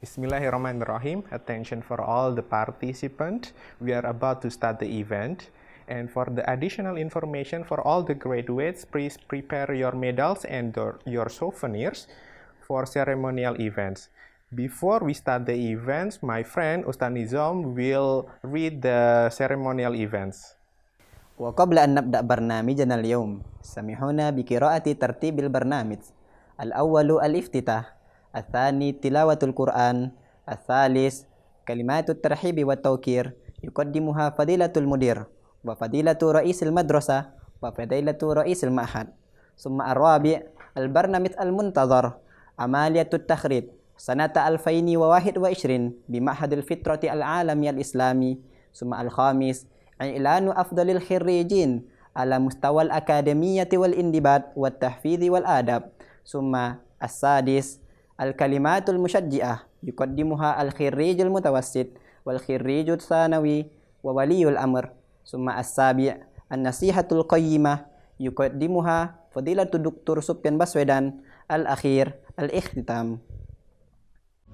Bismillahirrahmanirrahim. Attention for all the participants. We are about to start the event. And for the additional information for all the graduates, please prepare your medals and your souvenirs for ceremonial events. Before we start the events, my friend Ustaz Nizam will read the ceremonial events. وقبل أن نبدأ برنامجنا اليوم سمحونا بقراءة ترتيب البرنامج. الأول الافتتاح، الثاني تلاوة القرآن، الثالث كلمات الترحيب والتوقير يقدمها فضيلة المدير وفضيلة رئيس المدرسة وفضيلة رئيس المعهد. ثم الرابع البرنامج المنتظر عملية التخريج سنة 2021 بمعهد الفطرة العالمي الإسلامي. ثم الخامس إعلان أفضل الخريجين على مستوى الأكاديمية والانضباط والتحفيظ والآداب. ثم السادس الكلمات المشجعة يقدمها الخريج المتوسط والخريج الثانوي وولي الأمر. ثم السابع النصيحة القيمة يقدمها فضيلة الدكتور سفيان بسويدان. الأخير الاختتام.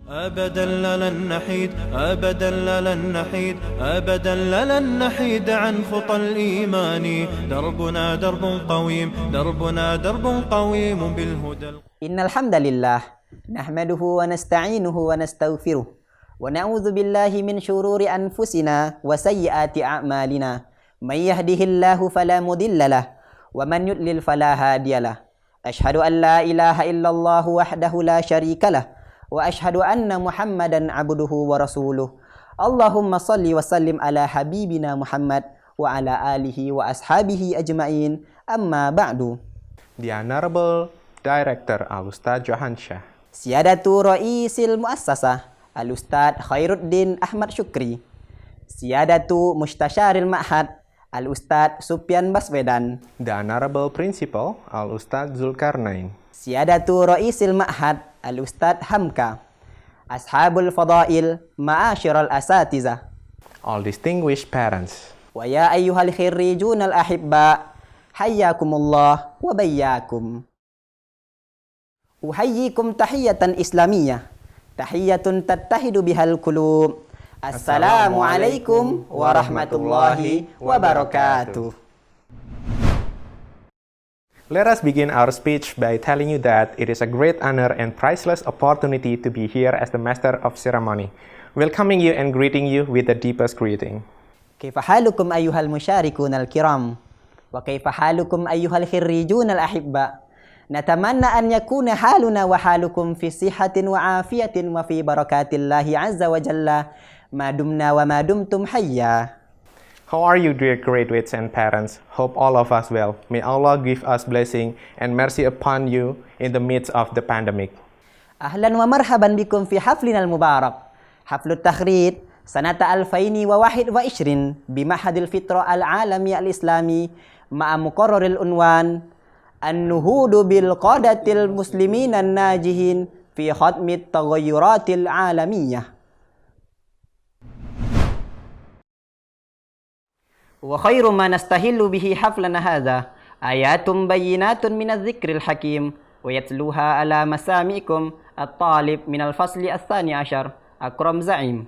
أبدا لن نحيد أبدا لن نحيد أبدا لن نحيد عن خطى الإيمان. دربنا درب قويم دربنا درب قويم بالهدى. إن الحمد لله نحمده ونستعينه ونستغفره ونعوذ بالله من شرور أنفسنا وسيئات أعمالنا. من يهده الله فلا مضل له ومن يضلل فلا هادي له. أشهد أن لا إله إلا الله وحده لا شريك له وأشهد أن محمدا عبده ورسوله. اللهم صل وسلم على حبيبنا محمد وعلى آله وأصحابه أجمعين. أما بعد. The Honorable Director Al-Ustaz Johan Shah. Siyadatu Ra'isil Muassasah Al-Ustaz Khairuddin Ahmad Syukri. Siyadatu Mustasyaril Ma'had Al-Ustaz Sufyan Baswedan. The Honorable Principal Al-Ustaz Zulkarnain. Siyadatu Ra'isil Ma'had Al-Ustaz Hamka. Ashabul Fadail Ma'asyiral Asatizah. All distinguished parents. Wa ya ayyuhal khirrijun al-ahibba hayyakumullah wa bayyakum. Uhayyikum tahiyatan islamiyah tahiyatun tattahidu bihal qulub. Assalamualaikum warahmatullahi wabarakatuh. Let us begin our speech by telling you that it is a great honor and priceless opportunity to be here as the Master of Ceremony, welcoming you and greeting you with the deepest greeting. Kaifa halukum ayyuhal musharikun al-kiram wa kaifa halukum ayyuhal khirrijun al-ahibba. Natamanna an yakuna haluna wa halukum fi sihatin wa afiyatin wa fi barakatillahi azza wa jalla ma dumna wa ma dumtum hayya. How are you, dear graduates and parents? Hope all of us well. May Allah give us blessing and mercy upon you in the midst of the pandemic. Ahlan wa marhaban bikum fi haflina al-mubarak. Haflut takhrij sanata 2021 bimahadil fitra al-alami al-islami ma'a muqarraril unwan An-nuhudu bil qadatil muslimin an-najihin fi khatmit taghayyuratil alamiyah. Wa khairu ma nastahillu bihi haflana hadha ayatun bayyinatun minadh dzikril hakim wa yatluha ala masami'ikum at-talib minal fasli ats-tsani asyar Akram Zaim.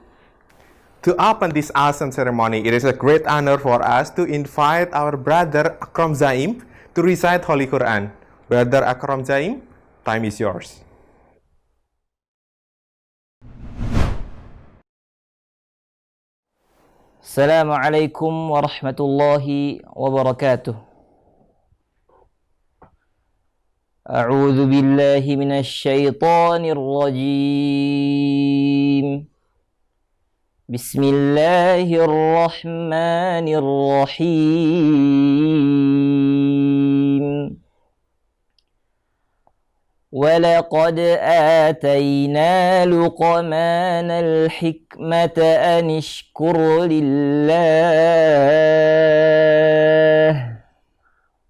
To open this awesome ceremony, it is a great honor for us to invite our brother Akram Zaim to recite Holy Quran. Brother Akram Zaim, time is yours. Assalamualaikum warahmatullahi wabarakatuh. A'udzu billahi minasy syaithanir rajim. Bismillahirrahmanirrahim. ولقد آتينا لقمان الحكمة أن اشكر لله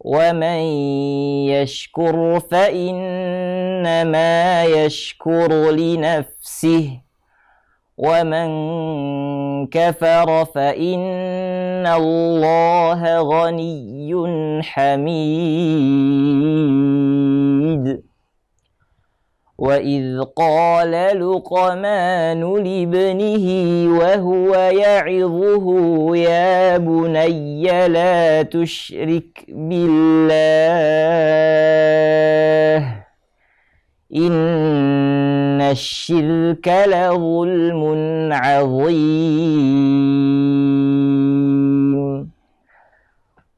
ومن يشكر فإنما يشكر لنفسه ومن كفر فإن الله غني حميد وإذ قال لقمان لابنه وهو يعظه يا بني لا تشرك بالله إن الشرك لظلم عظيم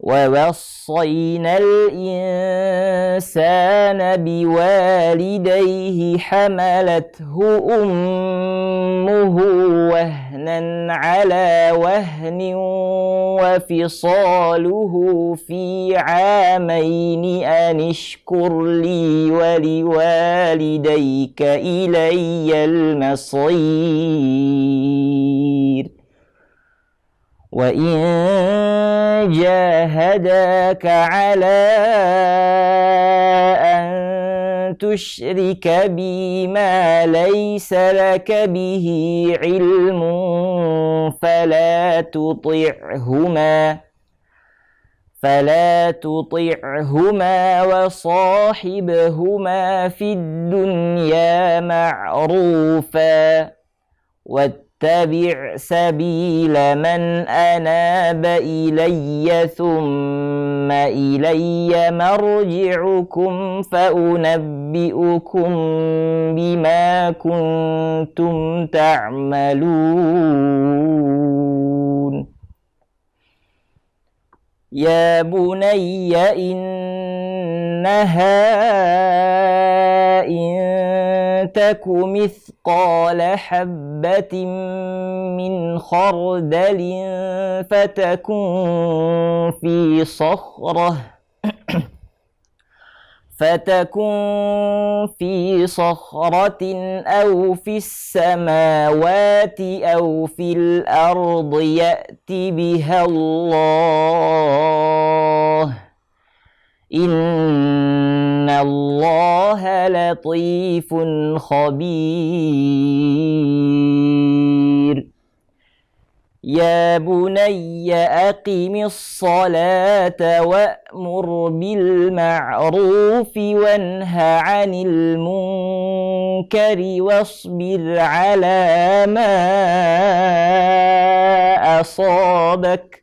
ووصينا الإنسان بوالديه حملته أمه وهنا على وهن وفصاله في عامين أن اشكر لي ولوالديك إلي المصير وإن جاهداك على أن تشرك بي ما ليس لك به علم فلا تطعهما وصاحبهما في الدنيا معروفا واتبع سبيل من أناب إلي ثم إلي مرجعكم فأنبئكم بما كنتم تعملون يا بني إنها إن تك مثقال حبة من خردل فتكن في صخرة أو في السماوات أو في الأرض يأت بها الله إن الله لطيف خبير يا بني أقم الصلاة وأمر بالمعروف وانه عن المنكر واصبر على ما أصابك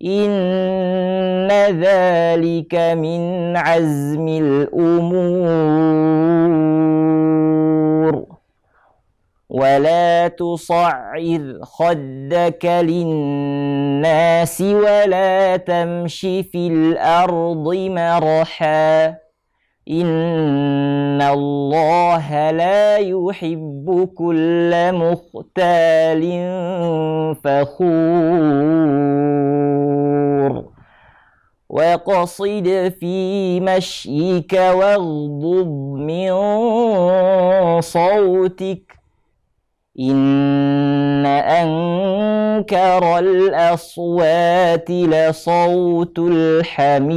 إن ذلك من عزم الأمور ولا تصعر خدك للناس ولا تمش في الأرض مرحا إن الله لا يحب كل مختال فخور وقصد في مشيك واغضض من صوتك إن أنكر الأصوات لصوت الحمير.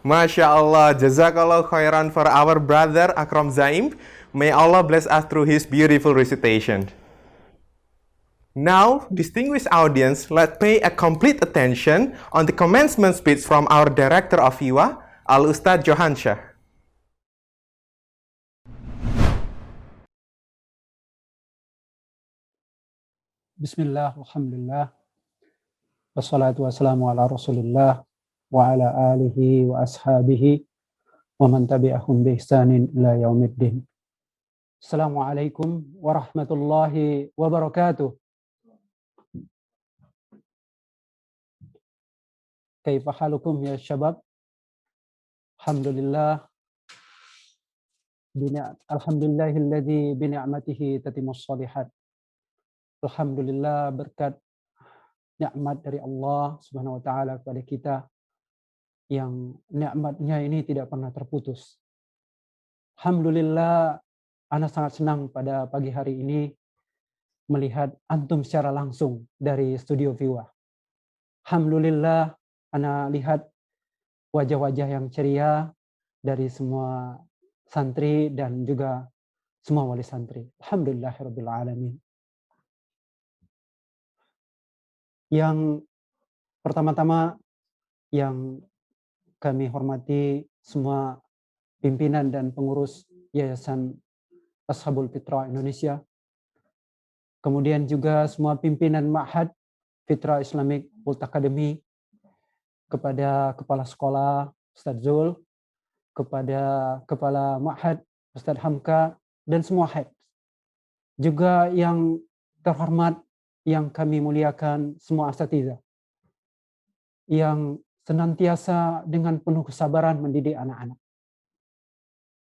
MashaAllah, Jazakallah khairan for our brother Akram Zaim. May Allah bless us through his beautiful recitation. Now, distinguished audience, let's pay a complete attention on the commencement speech from our Director of Iwa, Al-Ustadz Johansyah. Bismillah, alhamdulillah, wassalatu wassalamu ala rasulillah, wa ala alihi wa ashabihi, wa man tabi'ahum bi ihsanin ila yaumiddin. Assalamualaikum warahmatullahi wabarakatuh. Kaifa halukum ya syabab? Alhamdulillah, alhamdulillahilladzi bi ni'matihi tatimmus shalihat. Alhamdulillah, berkat nikmat dari Allah Subhanahu wa taala kepada kita yang nikmatnya ini tidak pernah terputus. Alhamdulillah, ana sangat senang pada pagi hari ini melihat antum secara langsung dari studio Viwa. Alhamdulillah, ana lihat wajah-wajah yang ceria dari semua santri dan juga semua wali santri. Alhamdulillahirabbil alamin. Yang pertama-tama yang kami hormati semua pimpinan dan pengurus Yayasan Ashabul Fitrah Indonesia, kemudian juga semua pimpinan Ma'had Fitrah Islamic World Academy, kepada kepala sekolah Ustadz Zul, kepada kepala Ma'had Ustadz Hamka, dan semua head. Juga yang terhormat, yang kami muliakan semua asatidzah yang senantiasa dengan penuh kesabaran mendidik anak-anak.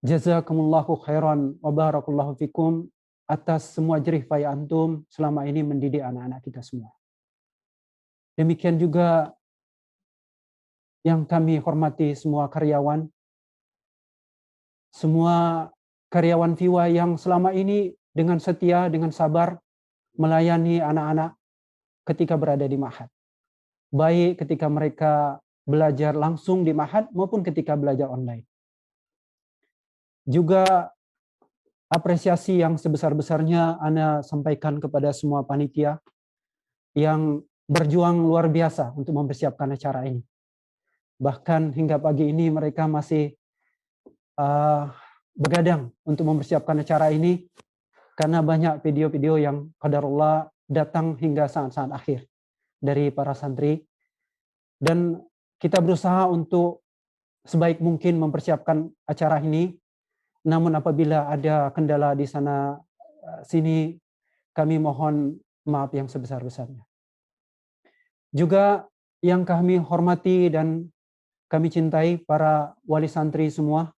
Jazakumullahu khairan wa barakallahu fikum atas semua jerih payah antum selama ini mendidik anak-anak kita semua. Demikian juga yang kami hormati semua karyawan Viwa yang selama ini dengan setia, dengan sabar melayani anak-anak ketika berada di Ma'had. Baik ketika mereka belajar langsung di Ma'had maupun ketika belajar online. Juga apresiasi yang sebesar-besarnya Ana sampaikan kepada semua panitia yang berjuang luar biasa untuk mempersiapkan acara ini. Bahkan hingga pagi ini mereka masih begadang untuk mempersiapkan acara ini karena banyak video-video yang qadarullah datang hingga saat-saat akhir dari para santri. Dan kita berusaha untuk sebaik mungkin mempersiapkan acara ini. Namun apabila ada kendala di sana sini, kami mohon maaf yang sebesar-besarnya. Juga yang kami hormati dan kami cintai para wali santri semua,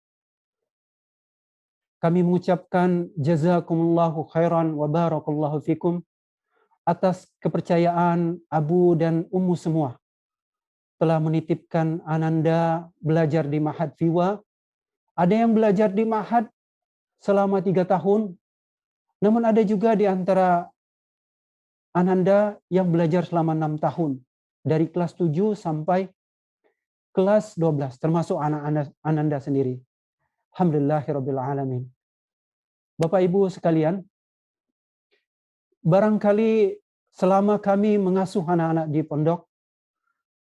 kami mengucapkan jazakumullahu khairan wa barakallahu fikum atas kepercayaan Abu dan Ummu semua telah menitipkan Ananda belajar di Ma'had Viwa. Ada yang belajar di Ma'had selama 3 tahun, namun ada juga di antara Ananda yang belajar selama 6 tahun, dari kelas 7 sampai kelas 12, termasuk anak Ananda sendiri. Alhamdulillahirabbil alamin. Bapak Ibu sekalian, barangkali selama kami mengasuh anak-anak di pondok,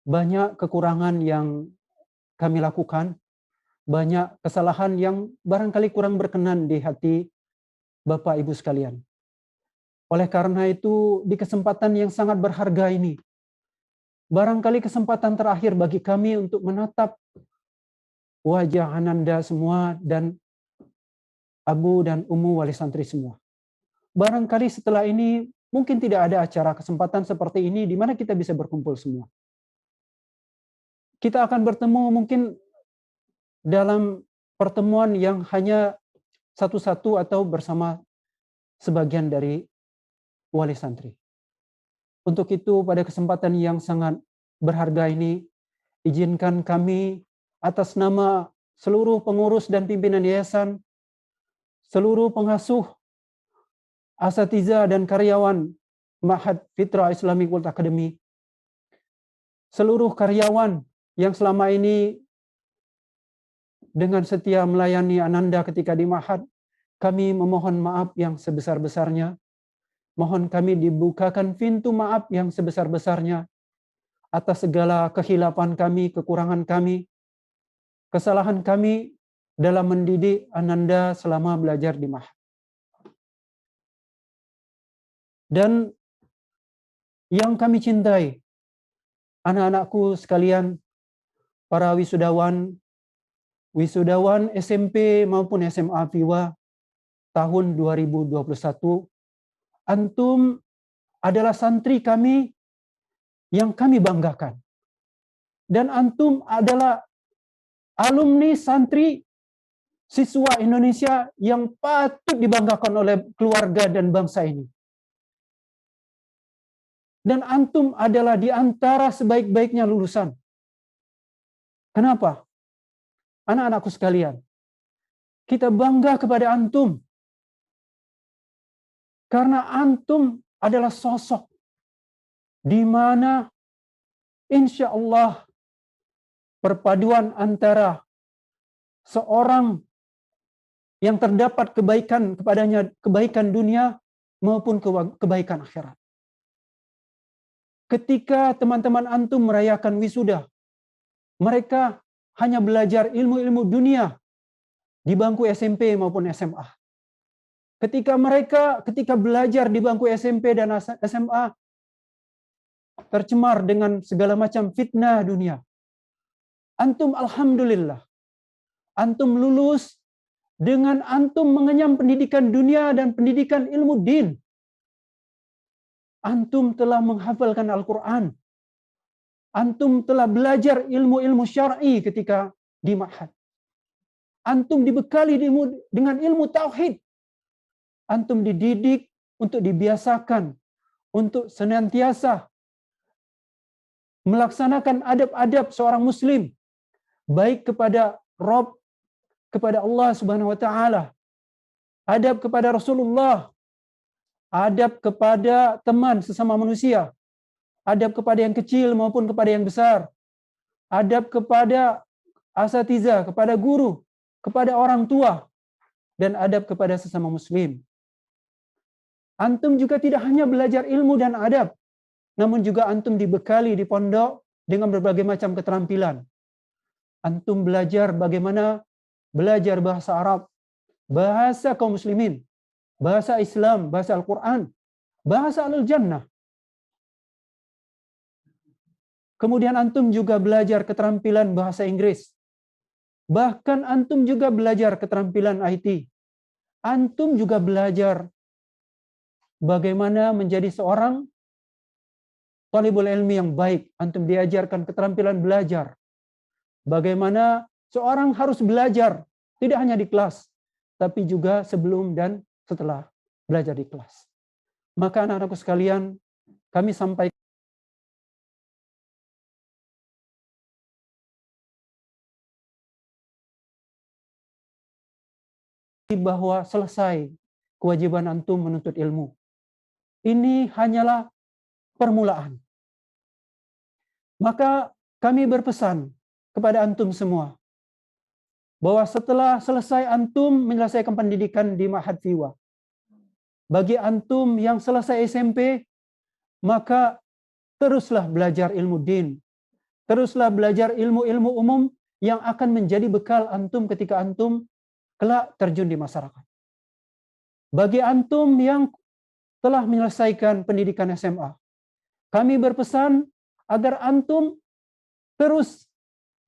banyak kekurangan yang kami lakukan, banyak kesalahan yang barangkali kurang berkenan di hati Bapak Ibu sekalian. Oleh karena itu, di kesempatan yang sangat berharga ini, barangkali kesempatan terakhir bagi kami untuk menatap wajah Ananda semua dan Abu dan Ummu wali santri semua. Barangkali setelah ini mungkin tidak ada acara kesempatan seperti ini di mana kita bisa berkumpul semua. Kita akan bertemu mungkin dalam pertemuan yang hanya satu-satu atau bersama sebagian dari wali santri. Untuk itu pada kesempatan yang sangat berharga ini, izinkan kami atas nama seluruh pengurus dan pimpinan yayasan, seluruh pengasuh, asatidzah dan karyawan Ma'had Fitrah Islamic World Academy, seluruh karyawan yang selama ini dengan setia melayani Ananda ketika di Ma'had, kami memohon maaf yang sebesar-besarnya. Mohon kami dibukakan pintu maaf yang sebesar-besarnya atas segala kehilapan kami, kekurangan kami, kesalahan kami dalam mendidik Ananda selama belajar di Ma'had. Dan yang kami cintai, anak-anakku sekalian, para wisudawan SMP maupun SMA Viwa tahun 2021, antum adalah santri kami yang kami banggakan. Dan antum adalah alumni santri siswa Indonesia yang patut dibanggakan oleh keluarga dan bangsa ini. Dan antum adalah di antara sebaik-baiknya lulusan. Kenapa? Anak-anakku sekalian, kita bangga kepada antum. Karena antum adalah sosok di mana insya Allah perpaduan antara seorang yang terdapat kebaikan kepadanya, kebaikan dunia maupun kebaikan akhirat. Ketika teman-teman antum merayakan wisuda, Mereka hanya belajar ilmu-ilmu dunia di bangku SMP maupun SMA. Ketika belajar di bangku SMP dan SMA, tercemar dengan segala macam fitnah dunia. Antum alhamdulillah, antum lulus dengan antum mengenyam pendidikan dunia dan pendidikan ilmu din. Antum telah menghafalkan Al-Quran. Antum telah belajar ilmu-ilmu syar'i ketika di ma'had. Antum dibekali dengan ilmu tauhid. Antum dididik untuk dibiasakan untuk senantiasa melaksanakan adab-adab seorang muslim, baik kepada Rabb, kepada Allah Subhanahu wa taala, adab kepada Rasulullah, adab kepada teman sesama manusia, adab kepada yang kecil maupun kepada yang besar, adab kepada asatidzah, kepada guru, kepada orang tua, dan adab kepada sesama muslim. Antum juga tidak hanya belajar ilmu dan adab, namun juga antum dibekali di pondok dengan berbagai macam keterampilan. Antum belajar bagaimana belajar bahasa Arab, bahasa kaum muslimin, bahasa Islam, bahasa Al-Quran, bahasa Al-Jannah. Kemudian antum juga belajar keterampilan bahasa Inggris. Bahkan antum juga belajar keterampilan IT. Antum juga belajar bagaimana menjadi seorang talibul ilmi yang baik. Antum diajarkan keterampilan belajar. Bagaimana seorang harus belajar, tidak hanya di kelas, tapi juga sebelum dan setelah belajar di kelas. Maka anak-anakku sekalian, kami sampaikan bahwa selesai kewajiban antum menuntut ilmu. Ini hanyalah permulaan. Maka kami berpesan kepada antum semua bahwa setelah selesai antum menyelesaikan pendidikan di Ma'had Fiwa, bagi antum yang selesai SMP, maka teruslah belajar ilmu din, teruslah belajar ilmu-ilmu umum yang akan menjadi bekal antum ketika antum kelak terjun di masyarakat. Bagi antum yang telah menyelesaikan pendidikan SMA, kami berpesan agar antum terus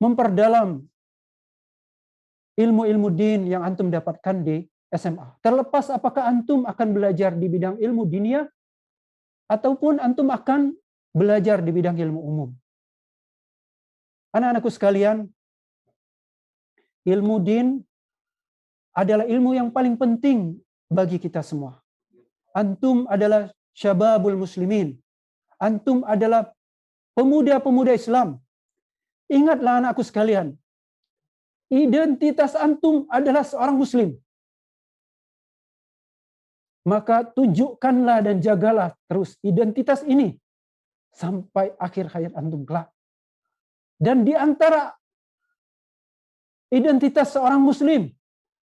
memperdalam ilmu-ilmu din yang antum dapatkan di SMA. Terlepas apakah antum akan belajar di bidang ilmu dinia ataupun antum akan belajar di bidang ilmu umum. Anak-anakku sekalian, ilmu din adalah ilmu yang paling penting bagi kita semua. Antum adalah syababul muslimin. Antum adalah pemuda-pemuda Islam. Ingatlah anakku sekalian, identitas antum adalah seorang muslim. Maka tunjukkanlah dan jagalah terus identitas ini sampai akhir hayat antum kelak. Dan di antara identitas seorang muslim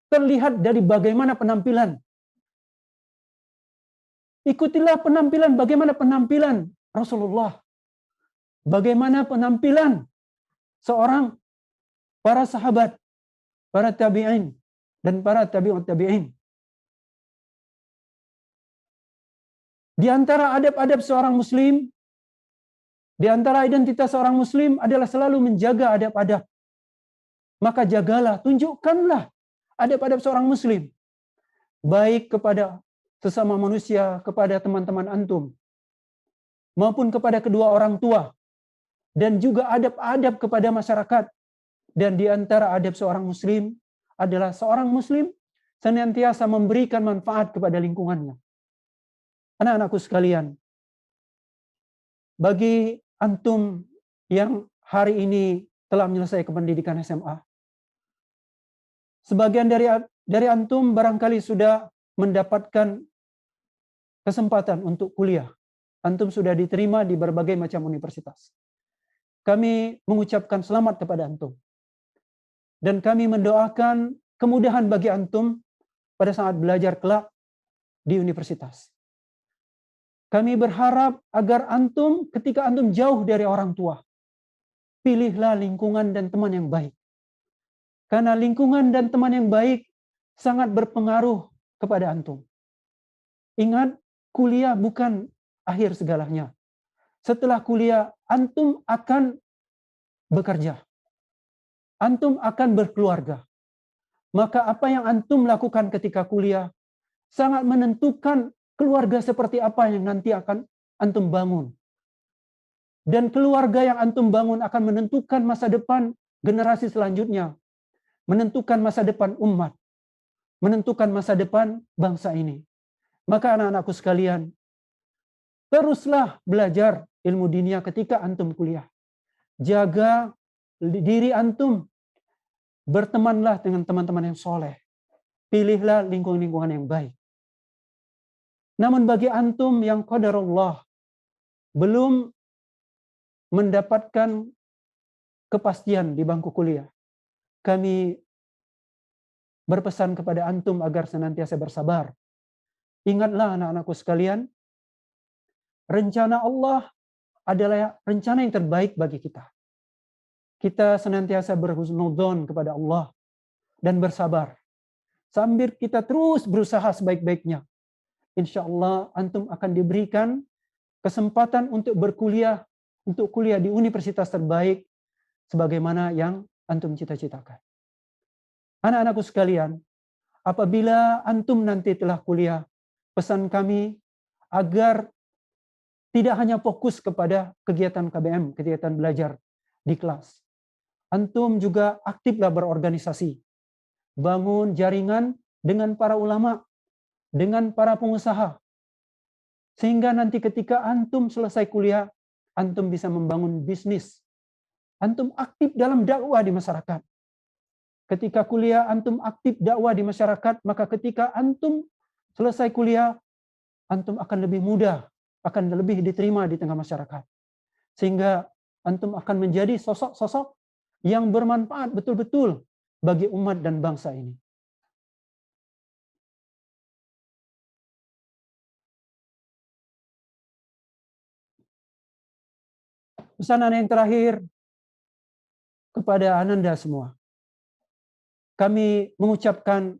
terlihat dari bagaimana penampilan. Ikutilah bagaimana penampilan Rasulullah. Bagaimana penampilan seorang para sahabat, para tabi'in, dan para tabi'ut tabi'in. Di antara adab-adab seorang muslim, di antara identitas seorang muslim adalah selalu menjaga adab-adab. Maka jagalah, tunjukkanlah adab-adab seorang muslim. Baik kepada sesama manusia, kepada teman-teman antum, maupun kepada kedua orang tua, dan juga adab-adab kepada masyarakat. Dan di antara adab seorang muslim adalah seorang muslim senantiasa memberikan manfaat kepada lingkungannya. Anak-anakku sekalian, bagi antum yang hari ini telah menyelesaikan pendidikan SMA, sebagian dari antum barangkali sudah mendapatkan kesempatan untuk kuliah. Antum sudah diterima di berbagai macam universitas. Kami mengucapkan selamat kepada antum. Dan kami mendoakan kemudahan bagi antum pada saat belajar kelak di universitas. Kami berharap agar antum ketika antum jauh dari orang tua, pilihlah lingkungan dan teman yang baik. Karena lingkungan dan teman yang baik sangat berpengaruh kepada antum. Ingat, kuliah bukan akhir segalanya. Setelah kuliah, antum akan bekerja. Antum akan berkeluarga. Maka apa yang antum lakukan ketika kuliah sangat menentukan keluarga seperti apa yang nanti akan antum bangun. Dan keluarga yang antum bangun akan menentukan masa depan generasi selanjutnya. Menentukan masa depan umat. Menentukan masa depan bangsa ini. Maka anak-anakku sekalian, teruslah belajar ilmu dunia ketika antum kuliah. Jaga diri antum. Bertemanlah dengan teman-teman yang soleh. Pilihlah lingkungan-lingkungan yang baik. Namun bagi antum yang qadarullah belum mendapatkan kepastian di bangku kuliah, kami berpesan kepada antum agar senantiasa bersabar. Ingatlah anak-anakku sekalian, rencana Allah adalah rencana yang terbaik bagi kita. Kita senantiasa berhusnudzon kepada Allah dan bersabar. Sambil kita terus berusaha sebaik-baiknya. Insya Allah antum akan diberikan kesempatan untuk berkuliah, untuk kuliah di universitas terbaik, sebagaimana yang antum cita-citakan. Anak-anakku sekalian, apabila antum nanti telah kuliah, pesan kami agar tidak hanya fokus kepada kegiatan KBM, kegiatan belajar di kelas. Antum juga aktiflah berorganisasi. Bangun jaringan dengan para ulama, dengan para pengusaha. Sehingga nanti ketika antum selesai kuliah, antum bisa membangun bisnis. Antum aktif dalam dakwah di masyarakat. Ketika kuliah, antum aktif dakwah di masyarakat, maka ketika antum selesai kuliah, antum akan lebih mudah, akan lebih diterima di tengah masyarakat. Sehingga antum akan menjadi sosok-sosok yang bermanfaat betul-betul bagi umat dan bangsa ini. Pesanan yang terakhir kepada ananda semua. Kami mengucapkan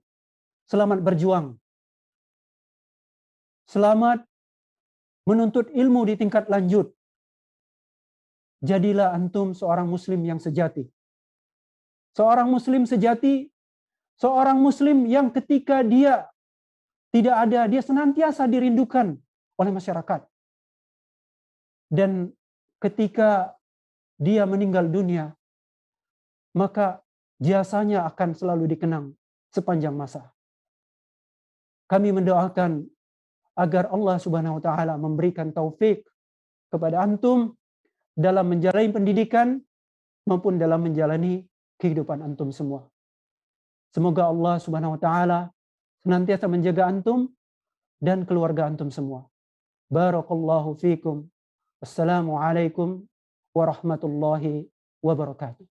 selamat berjuang. Selamat menuntut ilmu di tingkat lanjut. Jadilah antum seorang muslim yang sejati. Seorang muslim sejati, seorang muslim yang ketika dia tidak ada, dia senantiasa dirindukan oleh masyarakat. Dan ketika dia meninggal dunia, maka jasanya akan selalu dikenang sepanjang masa. Kami mendoakan agar Allah Subhanahu wa taala memberikan taufik kepada antum dalam menjalani pendidikan maupun dalam menjalani kehidupan antum semua. Semoga Allah Subhanahu wa taala senantiasa menjaga antum dan keluarga antum semua. Barakallahu fikum. Assalamualaikum warahmatullahi wabarakatuh.